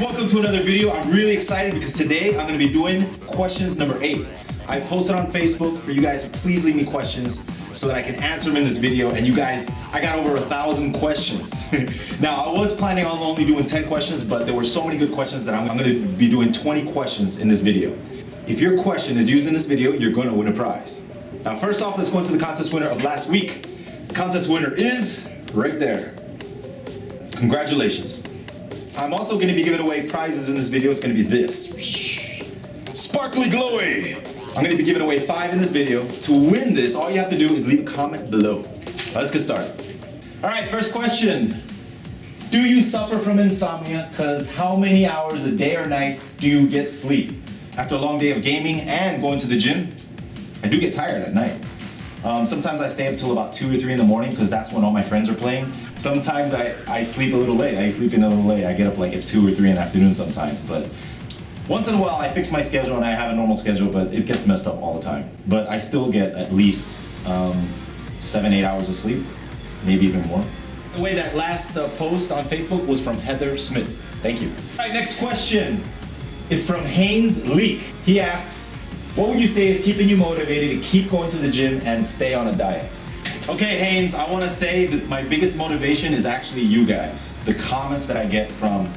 welcome to another video. I'm really excited because today I'm going to be doing questions number 8. I posted on Facebook for you guys to please leave me questions so that I can answer them in this video. And you guys, I got over 1,000 questions. Now, I was planning on only doing 10 questions, but there were so many good questions that I'm going to be doing 20 questions in this video. If your question is used in this video, you're going to win a prize. Now, first off, let's go into the contest winner of last week. The contest winner is right there. Congratulations. I'm also going to be giving away prizes in this video. It's going to be this. Sparkly Glowy. I'm going to be giving away 5 in this video. To win this, all you have to do is leave a comment below. Let's get started. Alright, first question. Do you suffer from insomnia? Because how many hours a day or night do you get sleep? After a long day of gaming and going to the gym, I do get tired at night. Sometimes I stay up till about 2 or 3 in the morning because that's when all my friends are playing. Sometimes I sleep a little late. I sleep in a little late. I get up like at 2 or 3 in the afternoon sometimes. But once in a while I fix my schedule and I have a normal schedule, but it gets messed up all the time. But I still get at least 7-8 hours of sleep, maybe even more. By the way, that last post on Facebook was from Heather Smith. Thank you. All right, next question. It's from Haynes Leak. He asks, what would you say is keeping you motivated to keep going to the gym and stay on a diet? Okay, Haynes, I want to say that my biggest motivation is actually you guys. The comments that I get from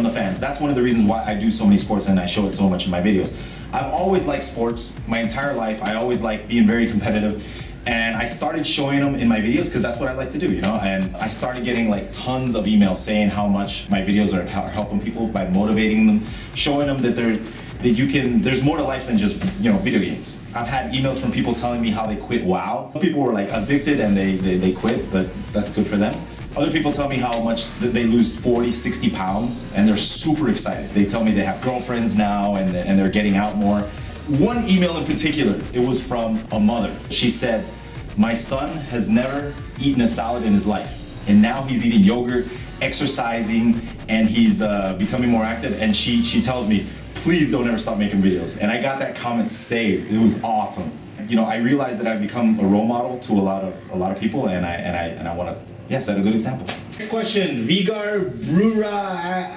the fans. That's one of the reasons why I do so many sports and I show it so much in my videos. I've always liked sports my entire life. I always liked being very competitive. And I started showing them in my videos because that's what I like to do, you know? And I started getting like tons of emails saying how much my videos are helping people by motivating them, showing them that there's more to life than just, you know, video games. I've had emails from people telling me how they quit WoW. People were like addicted and they quit, but that's good for them. Other people tell me how much they lose 40, 60 pounds and they're super excited. They tell me they have girlfriends now and they're getting out more. One email in particular, it was from a mother. She said, my son has never eaten a salad in his life and now he's eating yogurt, exercising, and he's becoming more active, and she tells me, please don't ever stop making videos. And I got that comment saved. It was awesome. You know, I realized that I've become a role model to a lot of people, and I want to set a good example. Next question, Vigar Brura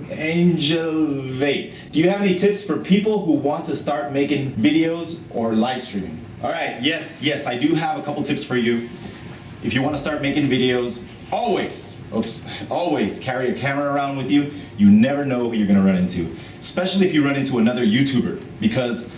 Angelvate. Do you have any tips for people who want to start making videos or live streaming? All right, yes, I do have a couple tips for you. If you want to start making videos, always carry a camera around with you. You never know who you're going to run into, especially if you run into another YouTuber, because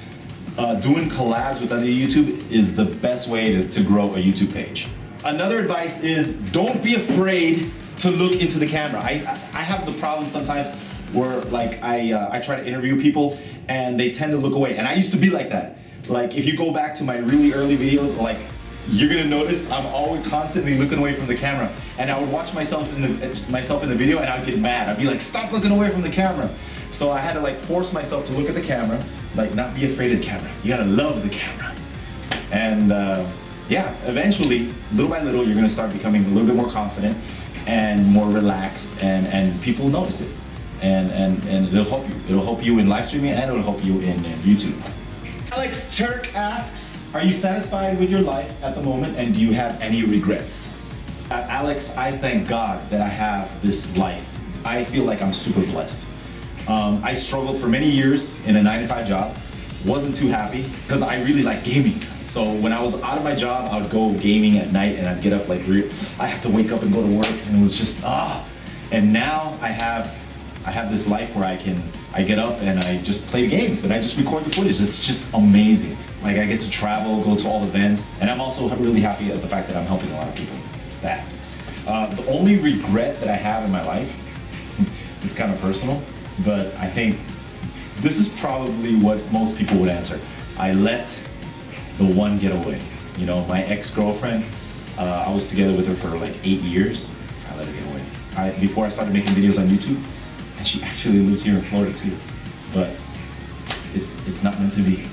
doing collabs with other YouTube is the best way to grow a YouTube page. Another advice is don't be afraid to look into the camera. I have the problem sometimes where like I try to interview people and they tend to look away, and I used to be like that. Like if you go back to my really early videos, like you're gonna notice I'm always constantly looking away from the camera, and I would watch myself in the video and I'd get mad. I'd be like, stop looking away from the camera. So I had to like force myself to look at the camera, like not be afraid of the camera. You gotta love the camera. And yeah, eventually, little by little, you're gonna start becoming a little bit more confident and more relaxed, and people notice it. And it'll help you. It'll help you in live streaming and it'll help you in YouTube. Alex Turk asks, are you satisfied with your life at the moment and do you have any regrets? Alex, I thank God that I have this life. I feel like I'm super blessed. I struggled for many years in a 9-to-5 job. Wasn't too happy because I really like gaming. So when I was out of my job, I would go gaming at night and I'd get up like I have to wake up and go to work, and it was just And now I have this life where I get up and I just play games and I just record the footage. It's just amazing. Like I get to travel, go to all events, and I'm also really happy at the fact that I'm helping a lot of people. The only regret that I have in my life, it's kind of personal, but I think this is probably what most people would answer. I let the one get away. You know, my ex-girlfriend, I was together with her for like 8 years. I let her get away. Before I started making videos on YouTube, and she actually lives here in Florida too. But it's not meant to be.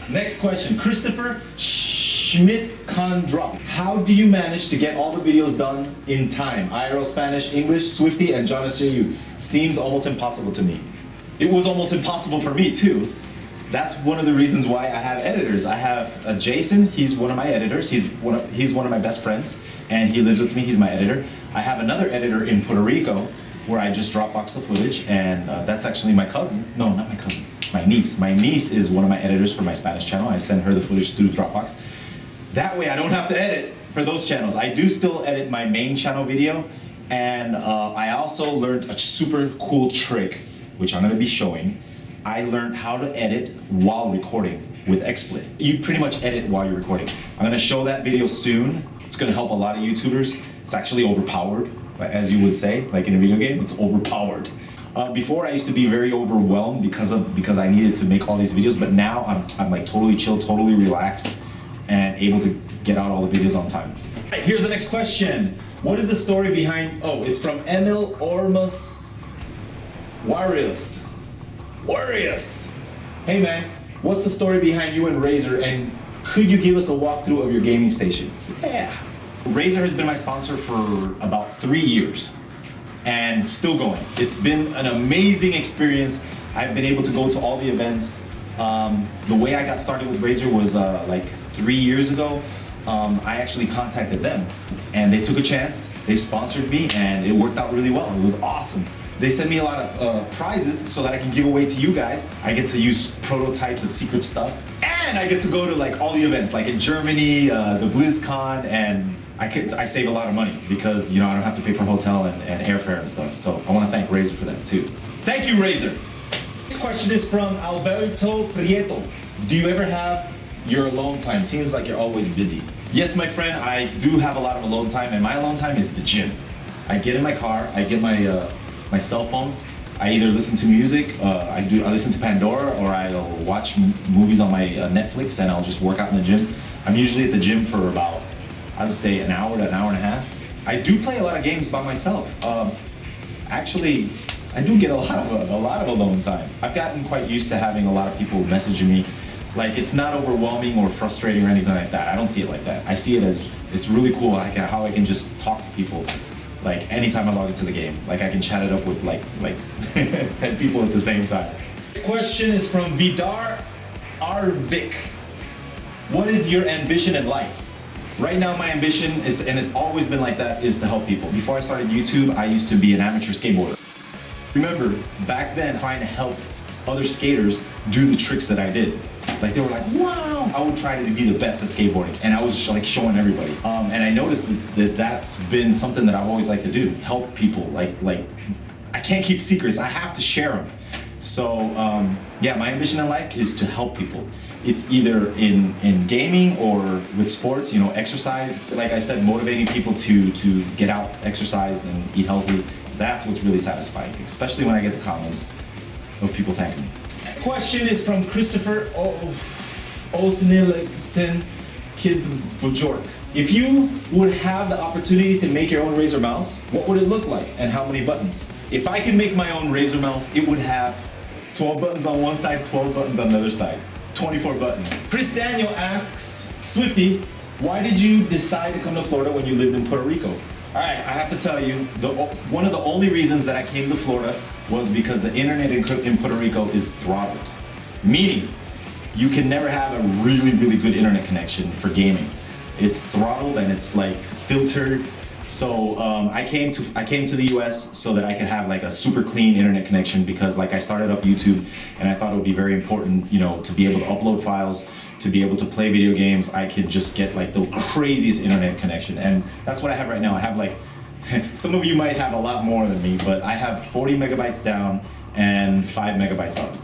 Next question, Christopher Schmidt-Kondrop. How do you manage to get all the videos done in time? IRL Spanish, English, Swifty, and Jonas JU. Seems almost impossible to me. It was almost impossible for me too. That's one of the reasons why I have editors. I have Jason, he's one of my editors. He's one of my best friends, and he lives with me, he's my editor. I have another editor in Puerto Rico, where I just Dropbox the footage, and that's actually my cousin. No, not my cousin. My niece. My niece is one of my editors for my Spanish channel. I send her the footage through Dropbox. That way I don't have to edit for those channels. I do still edit my main channel video, and I also learned a super cool trick, which I'm gonna be showing. I learned how to edit while recording with XSplit. You pretty much edit while you're recording. I'm gonna show that video soon. It's gonna help a lot of YouTubers. It's actually overpowered, as you would say, like in a video game, it's overpowered. Before I used to be very overwhelmed because I needed to make all these videos, but now I'm like totally chill, totally relaxed, and able to get out all the videos on time. All right, here's the next question. What is the story behind, oh, it's from Emil Ormus Warriors. Hey man, what's the story behind you and Razer, and could you give us a walkthrough of your gaming station? Yeah. Razer has been my sponsor for about 3 years and still going. It's been an amazing experience. I've been able to go to all the events. The way I got started with Razer was like 3 years ago. I actually contacted them and they took a chance. They sponsored me and it worked out really well. It was awesome. They send me a lot of prizes so that I can give away to you guys. I get to use prototypes of secret stuff, and I get to go to like all the events, like in Germany, the BlizzCon, and I save a lot of money because, you know, I don't have to pay for hotel and airfare and stuff. So I want to thank Razer for that too. Thank you, Razer. This question is from Alberto Prieto. Do you ever have your alone time? Seems like you're always busy. Yes, my friend, I do have a lot of alone time, and my alone time is the gym. I get in my car, I get my cell phone. I either listen to music, I listen to Pandora, or I'll watch movies on my Netflix, and I'll just work out in the gym. I'm usually at the gym for about, I would say, an hour to an hour and a half. I do play a lot of games by myself. Actually, I do get a lot of alone time. I've gotten quite used to having a lot of people messaging me. Like, it's not overwhelming or frustrating or anything like that. I don't see it like that. I see it as, it's really cool how I can just talk to people. Like, anytime I log into the game, like I can chat it up with like 10 people at the same time. This question is from Vidar Arvik. What is your ambition in life? Right now, my ambition is, and it's always been like that, is to help people. Before I started YouTube, I used to be an amateur skateboarder. Remember, back then, trying to help other skaters do the tricks that I did. Like, they were like, wow! I would try to be the best at skateboarding, and I was like showing everybody. And I noticed that that's been something that I've always liked to do, help people. Like I can't keep secrets, I have to share them. So yeah, my ambition in life is to help people. It's either in gaming or with sports, you know, exercise. Like I said, motivating people to get out, exercise, and eat healthy. That's what's really satisfying, especially when I get the comments of people thanking me. Question is from Christopher Osnilton Kid Bujork. If you would have the opportunity to make your own Razer mouse, what would it look like and how many buttons? If I could make my own Razer mouse, it would have 12 buttons on one side, 12 buttons on the other side. 24 buttons. Chris Daniel asks, Swifty, why did you decide to come to Florida when you lived in Puerto Rico? All right, I have to tell you, one of the only reasons that I came to Florida was because the internet in Puerto Rico is throttled. Meaning, you can never have a really, really good internet connection for gaming. It's throttled and it's like filtered. So I came to the US so that I could have like a super clean internet connection, because like I started up YouTube and I thought it would be very important, you know, to be able to upload files, to be able to play video games. I could just get like the craziest internet connection, and that's what I have right now. I have like, some of you might have a lot more than me, but I have 40 megabytes down and 5 megabytes up,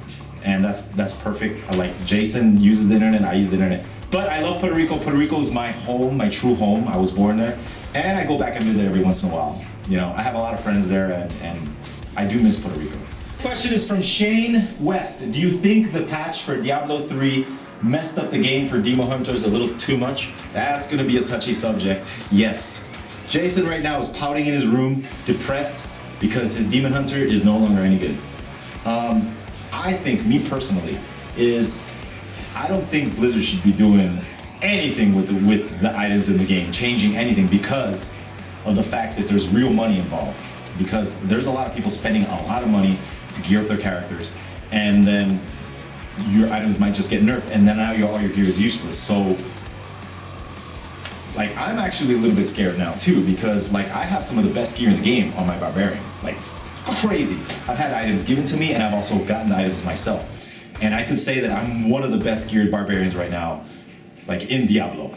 and that's perfect. Like, Jason uses the internet, I use the internet. But I love Puerto Rico. Puerto Rico is my home, my true home. I was born there, and I go back and visit every once in a while. You know, I have a lot of friends there, and I do miss Puerto Rico. Question is from Shane West. Do you think the patch for Diablo 3 messed up the game for Demo Hunters a little too much? That's gonna be a touchy subject. Yes. Jason right now is pouting in his room, depressed, because his Demon Hunter is no longer any good. I think, me personally, I don't think Blizzard should be doing anything with the items in the game, changing anything, because of the fact that there's real money involved. Because there's a lot of people spending a lot of money to gear up their characters, and then your items might just get nerfed, and then now all your gear is useless. So, like, I'm actually a little bit scared now too, because like I have some of the best gear in the game on my Barbarian. Like, crazy. I've had items given to me and I've also gotten the items myself. And I could say that I'm one of the best geared barbarians right now, like in Diablo.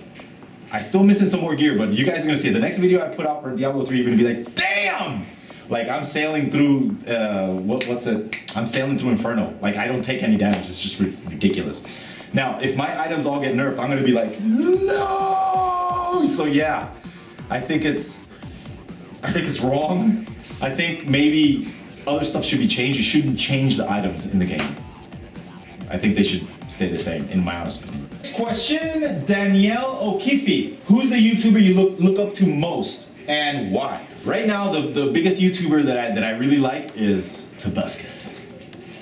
I still missing some more gear, but you guys are gonna see it. The next video I put out for Diablo 3, you're gonna be like, damn! Like I'm sailing through, what's it? I'm sailing through Inferno. Like I don't take any damage, it's just ridiculous. Now, if my items all get nerfed, I'm gonna be like, no! So yeah, I think it's wrong. I think maybe other stuff should be changed. You shouldn't change the items in the game. I think they should stay the same, in my honest opinion. Next question, Danielle O'Keefe. Who's the YouTuber you look up to most and why? Right now, the biggest YouTuber that I really like is Tobuscus.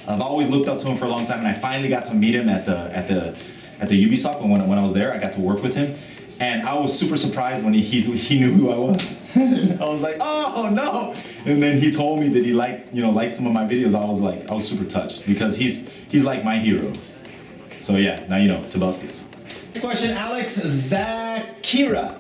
I've always looked up to him for a long time, and I finally got to meet him at the Ubisoft when I was there. I got to work with him. And I was super surprised when he knew who I was. I was like, oh no! And then he told me that he liked some of my videos. I was super touched because he's like my hero. So yeah, now you know, Tobuscus. Next question, Alex Zakira.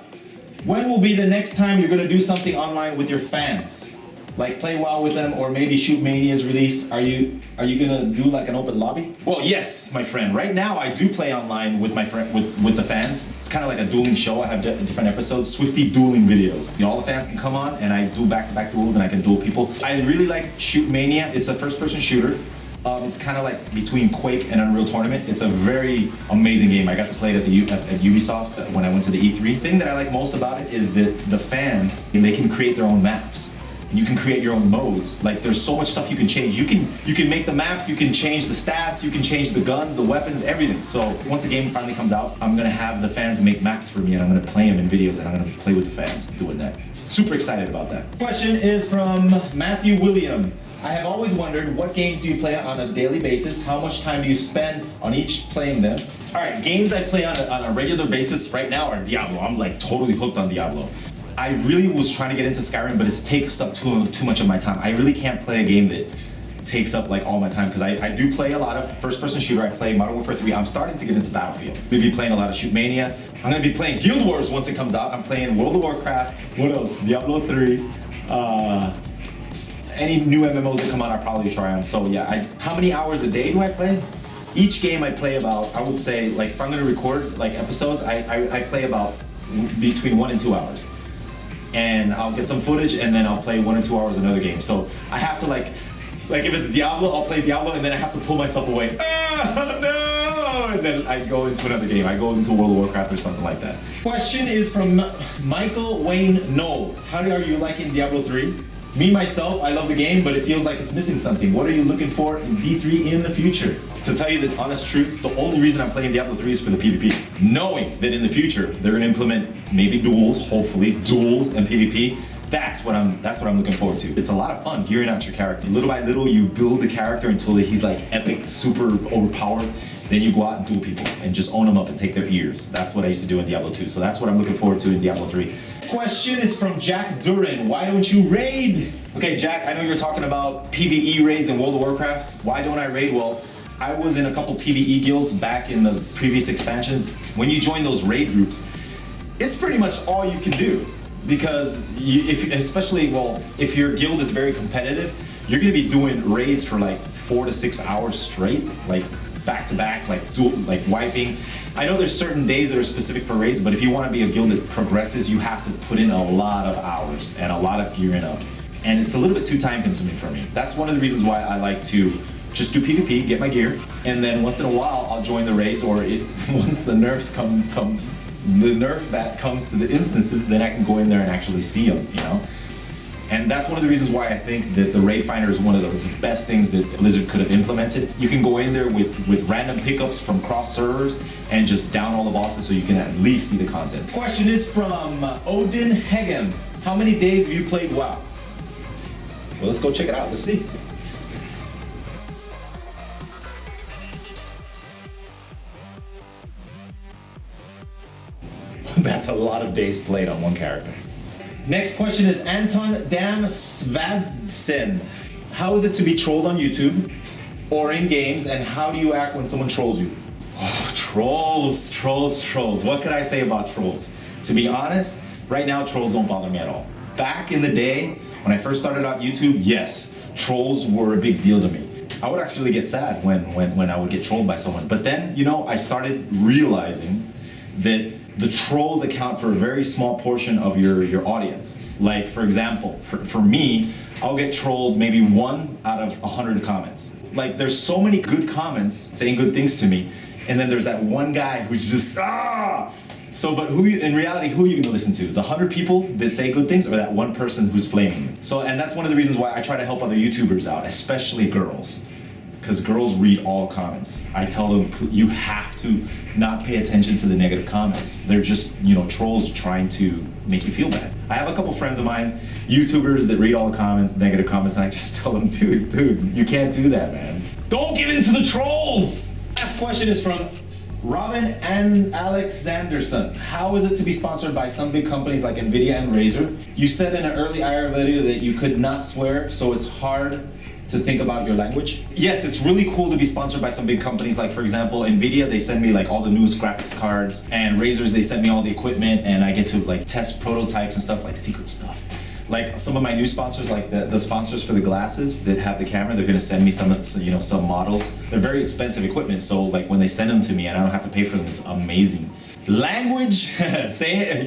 When will be the next time you're gonna do something online with your fans? Like play WoW with them or maybe Shoot Mania's release? Are you gonna do like an open lobby? Well, yes, my friend. Right now I do play online with my friend with the fans. It's kind of like a dueling show. I have different episodes, Swifty dueling videos. You know, all the fans can come on and I do back-to-back duels and I can duel people. I really like Shoot Mania. It's a first-person shooter. It's kind of like between Quake and Unreal Tournament. It's a very amazing game. I got to play it at Ubisoft when I went to the E3. The thing that I like most about it is that the fans, they can create their own maps. You can create your own modes. Like there's so much stuff you can change. You can make the maps, you can change the stats, you can change the guns, the weapons, everything. So once the game finally comes out, I'm gonna have the fans make maps for me and I'm gonna play them in videos and I'm gonna play with the fans doing that. Super excited about that. Question is from Matthew William. I have always wondered, what games do you play on a daily basis? How much time do you spend on each playing them? All right, games I play on a regular basis right now are Diablo. I'm like totally hooked on Diablo. I really was trying to get into Skyrim, but it takes up too much of my time. I really can't play a game that takes up like all my time because I do play a lot of first-person shooter. I play Modern Warfare 3. I'm starting to get into Battlefield. We'll be playing a lot of Shoot Mania. I'm gonna be playing Guild Wars once it comes out. I'm playing World of Warcraft. What else? Diablo 3. Any new MMOs that come out, I'll probably try them. So yeah, how many hours a day do I play? Each game I play about, I would say, like if I'm gonna record like episodes, I play about between 1 and 2 hours. And I'll get some footage and then I'll play 1 or 2 hours another game. So I have to like if it's Diablo, I'll play Diablo and then I have to pull myself away. Oh no! And then I go into another game. I go into World of Warcraft or something like that. Question is from Michael Wayne Knoll. How are you liking Diablo 3? Me, myself, I love the game, but it feels like it's missing something. What are you looking for in D3 in the future? To tell you the honest truth, the only reason I'm playing Diablo 3 is for the PvP. Knowing that in the future, they're gonna implement maybe duels, hopefully, duels and PvP, that's what I'm looking forward to. It's a lot of fun gearing out your character. Little by little, you build the character until he's like epic, super overpowered. Then you go out and duel people and just own them up and take their ears. That's what I used to do in Diablo 2. So that's what I'm looking forward to in Diablo 3. Question is from Jack Duran. Why don't you raid? Okay, Jack, I know you're talking about PvE raids in World of Warcraft. Why don't I raid? Well, I was in a couple PvE guilds back in the previous expansions. When you join those raid groups, it's pretty much all you can do. Because if your guild is very competitive, you're gonna be doing raids for like 4 to 6 hours straight, like back to back, like wiping. I know there's certain days that are specific for raids, but if you want to be a guild that progresses, you have to put in a lot of hours and a lot of gearing up. And it's a little bit too time consuming for me. That's one of the reasons why I like to just do PvP, get my gear, and then once in a while I'll join the raids, or once the nerfs the nerf bat comes to the instances, then I can go in there and actually see them, you know? And that's one of the reasons why I think that the Raid Finder is one of the best things that Blizzard could have implemented. You can go in there with random pickups from cross servers and just down all the bosses so you can at least see the content. This question is from Odin Hegem. How many days have you played WoW? Well, let's go check it out. Let's see. That's a lot of days played on one character. Next question is Anton Dam Svadsen. How is it to be trolled on YouTube or in games, and how do you act when someone trolls you? Oh, trolls. What could I say about trolls? To be honest, right now trolls don't bother me at all. Back in the day, When I first started out YouTube, yes, trolls were a big deal to me. I would actually get sad when I would get trolled by someone. But then, you know, I started realizing that the trolls account for a very small portion of your audience. Like, for example, for me, I'll get trolled maybe 1 out of 100 comments. Like, there's so many good comments saying good things to me, and then there's that one guy who's just, ah! So, but in reality, who are you gonna listen to? The 100 people that say good things, or that one person who's flaming you? So, and that's one of the reasons why I try to help other YouTubers out, especially girls. Because girls read all comments. I tell them, you have to not pay attention to the negative comments. They're just, you know, trolls trying to make you feel bad. I have a couple friends of mine, YouTubers, that read all the comments, negative comments, and I just tell them, dude, you can't do that, man. Don't give in to the trolls! Last question is from Robin and Alexanderson. How is it to be sponsored by some big companies like Nvidia and Razer? You said in an early IR video that you could not swear, so it's hard to think about your language. Yes, it's really cool to be sponsored by some big companies, like for example, Nvidia, they send me like all the newest graphics cards, and Razers, they send me all the equipment, and I get to like test prototypes and stuff, like secret stuff. Like some of my new sponsors, like the sponsors for the glasses that have the camera, they're gonna send me some models. They're very expensive equipment, so like when they send them to me and I don't have to pay for them, it's amazing. Language,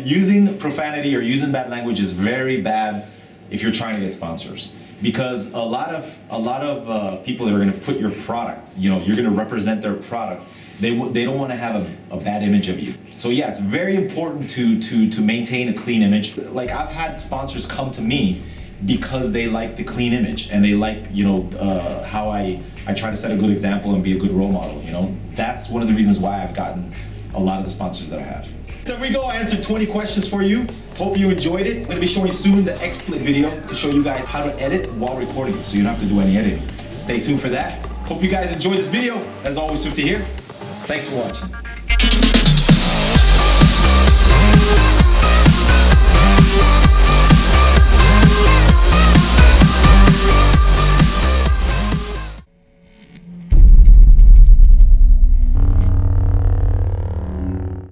using profanity or using bad language is very bad if you're trying to get sponsors. Because a lot of people that are going to put your product, you know, you're going to represent their product, they don't want to have a bad image of you. So yeah, it's very important to maintain a clean image. Like, I've had sponsors come to me because they like the clean image, and they like, you know, how I try to set a good example and be a good role model, you know. That's one of the reasons why I've gotten a lot of the sponsors that I have. There we go, I answered 20 questions for you. Hope you enjoyed it. I'm gonna be showing soon the XSplit video to show you guys how to edit while recording it, so you don't have to do any editing. Stay tuned for that. Hope you guys enjoyed this video. As always, Swifty here. Thanks for watching.